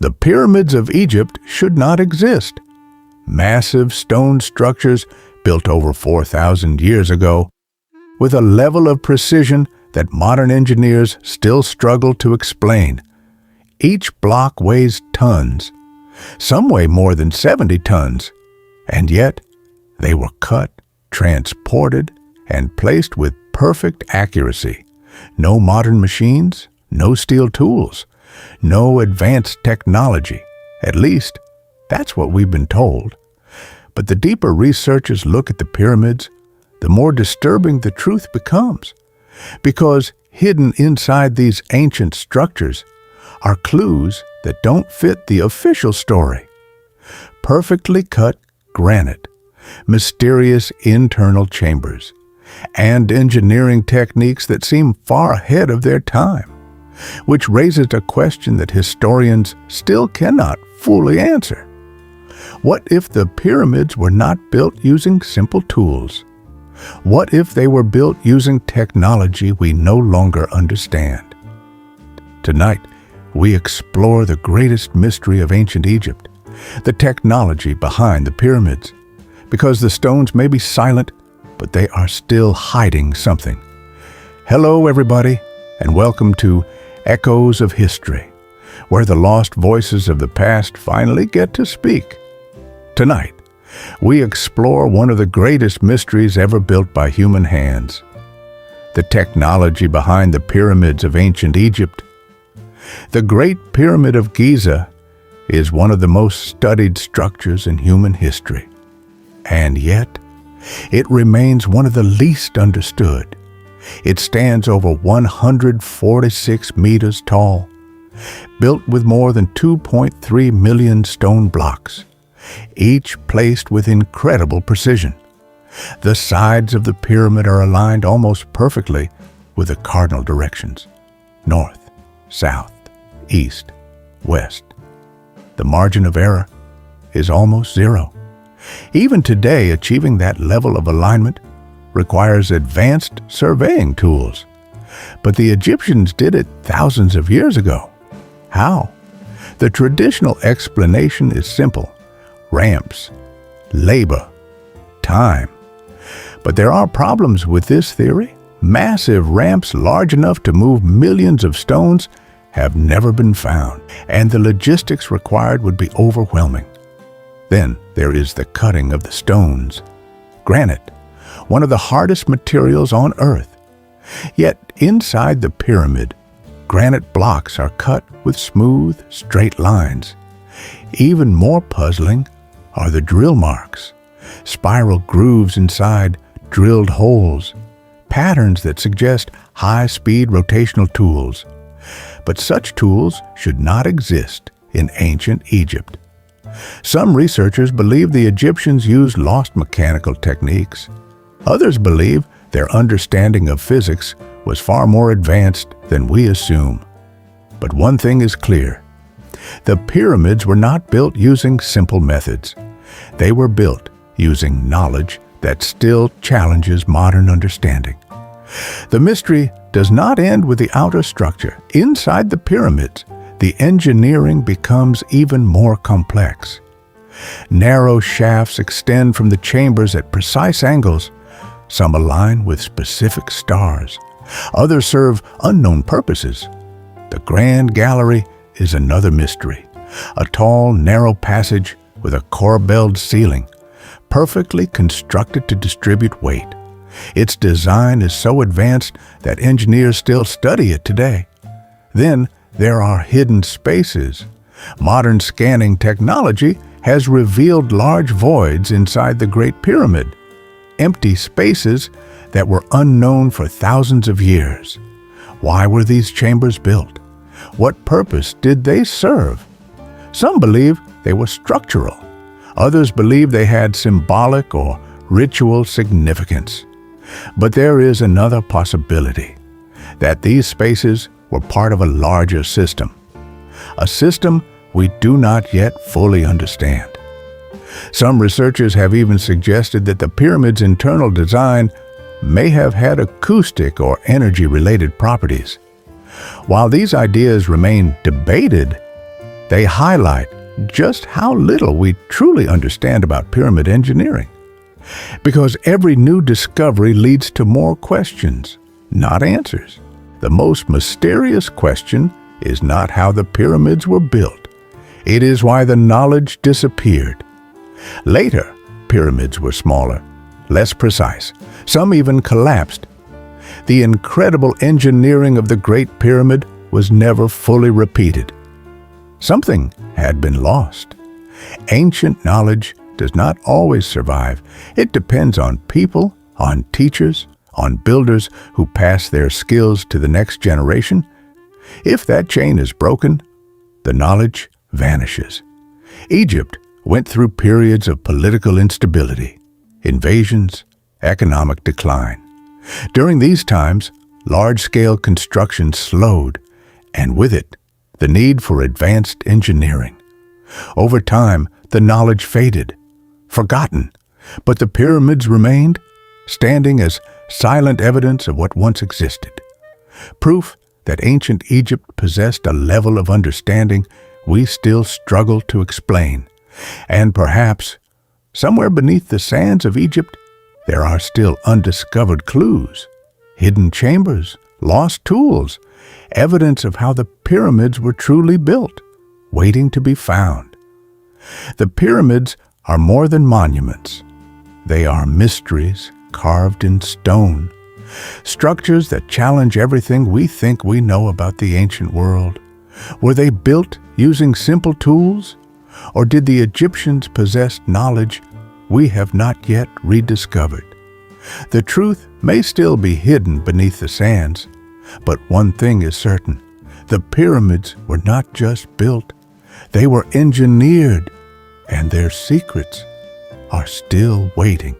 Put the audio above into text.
The pyramids of Egypt should not exist. Massive stone structures built over 4,000 years ago, with a level of precision that modern engineers still struggle to explain. Each block weighs tons. Some weigh more than 70 tons, and yet they were cut, transported, and placed with perfect accuracy. No modern machines, no steel tools, no advanced technology. At least, that's what we've been told. But the deeper researchers look at the pyramids, the more disturbing the truth becomes. Because hidden inside these ancient structures are clues that don't fit the official story. Perfectly cut granite, mysterious internal chambers, and engineering techniques that seem far ahead of their time, which raises a question that historians still cannot fully answer. What if the pyramids were not built using simple tools? What if they were built using technology we no longer understand? Tonight, we explore the greatest mystery of ancient Egypt, the technology behind the pyramids, because the stones may be silent, but they are still hiding something. Hello, everybody, and welcome to Echoes of History, where the lost voices of the past finally get to speak. Tonight, we explore one of the greatest mysteries ever built by human hands, the technology behind the pyramids of ancient Egypt. The Great Pyramid of Giza is one of the most studied structures in human history, and yet it remains one of the least understood. It stands over 146 meters tall, built with more than 2.3 million stone blocks, each placed with incredible precision. The sides of the pyramid are aligned almost perfectly with the cardinal directions: north, south, east, west. The margin of error is almost zero. Even today, achieving that level of alignment requires advanced surveying tools. But the Egyptians did it thousands of years ago. How? The traditional explanation is simple: ramps, labor, time. But there are problems with this theory. Massive ramps large enough to move millions of stones have never been found, and the logistics required would be overwhelming. Then there is the cutting of the stones. Granite, one of the hardest materials on Earth. Yet inside the pyramid, granite blocks are cut with smooth, straight lines. Even more puzzling are the drill marks, spiral grooves inside drilled holes, patterns that suggest high-speed rotational tools. But such tools should not exist in ancient Egypt. Some researchers believe the Egyptians used lost mechanical techniques. Others believe their understanding of physics was far more advanced than we assume. But one thing is clear: the pyramids were not built using simple methods. They were built using knowledge that still challenges modern understanding. The mystery does not end with the outer structure. Inside the pyramids, the engineering becomes even more complex. Narrow shafts extend from the chambers at precise angles. Some align with specific stars. Others serve unknown purposes. The Grand Gallery is another mystery. A tall, narrow passage with a corbelled ceiling, perfectly constructed to distribute weight. Its design is so advanced that engineers still study it today. Then there are hidden spaces. Modern scanning technology has revealed large voids inside the Great Pyramid, empty spaces that were unknown for thousands of years. Why were these chambers built? What purpose did they serve? Some believe they were structural. Others believe they had symbolic or ritual significance. But there is another possibility: that these spaces were part of a larger system, a system we do not yet fully understand. Some researchers have even suggested that the pyramid's internal design may have had acoustic or energy-related properties. While these ideas remain debated, They highlight just how little we truly understand about pyramid engineering. Because every new discovery leads to more questions, not answers. The most mysterious question is not how the pyramids were built. It is why the knowledge disappeared. Later, pyramids were smaller, less precise. Some even collapsed. The incredible engineering of the Great Pyramid was never fully repeated. Something had been lost. Ancient knowledge does not always survive. It depends on people, on teachers, on builders who pass their skills to the next generation. If that chain is broken, the knowledge vanishes. Egypt went through periods of political instability, invasions, economic decline. During these times, large-scale construction slowed, and with it, the need for advanced engineering. Over time, the knowledge faded, forgotten, but the pyramids remained, standing as silent evidence of what once existed. Proof that ancient Egypt possessed a level of understanding we still struggle to explain. And perhaps, somewhere beneath the sands of Egypt, there are still undiscovered clues, hidden chambers, lost tools, evidence of how the pyramids were truly built, waiting to be found. The pyramids are more than monuments. They are mysteries carved in stone, structures that challenge everything we think we know about the ancient world. Were they built using simple tools, or did the Egyptians possess knowledge we have not yet rediscovered? The truth may still be hidden beneath the sands, but one thing is certain: the pyramids were not just built, they were engineered, and their secrets are still waiting.